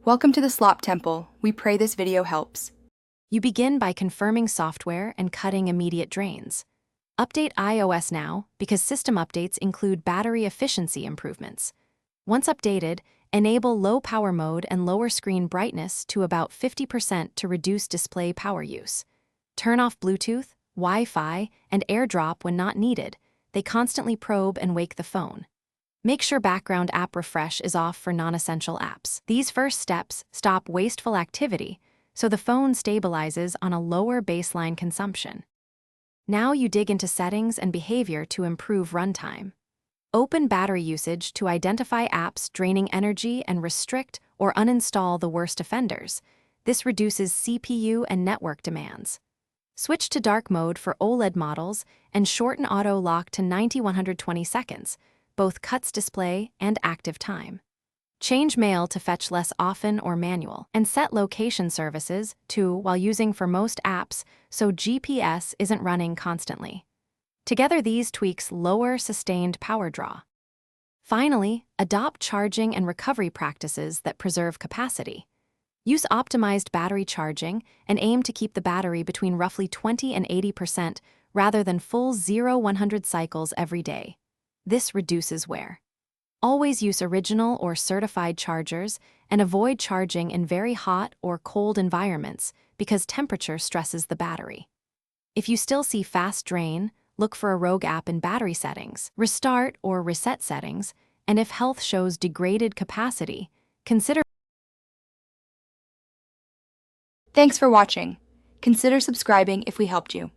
Welcome to the Slop Temple. We pray this video helps. You begin by confirming software and cutting immediate drains. Update iOS now because system updates include battery efficiency improvements. Once updated, enable low power mode and lower screen brightness to about 50% to reduce display power use. Turn off Bluetooth, Wi-Fi, and AirDrop when not needed. They constantly probe and wake the phone. Make sure background app refresh is off for non-essential apps. These first steps stop wasteful activity, so the phone stabilizes on a lower baseline consumption. Now you dig into settings and behavior to improve runtime. Open battery usage to identify apps draining energy and restrict or uninstall the worst offenders. This reduces CPU and network demands. Switch to dark mode for OLED models and shorten auto lock to 90-120 seconds. Both cuts display and active time. Change mail to fetch less often or manual, and set location services to while using for most apps so GPS isn't running constantly. Together these tweaks lower sustained power draw. Finally, adopt charging and recovery practices that preserve capacity. Use optimized battery charging and aim to keep the battery between roughly 20 and 80% rather than full 0-100 cycles every day. This reduces wear. Always use original or certified chargers and avoid charging in very hot or cold environments because temperature stresses the battery. If you still see fast drain, look for a rogue app in battery settings, restart or reset settings, and if health shows degraded capacity, consider. Thanks for watching. Consider subscribing if we helped you.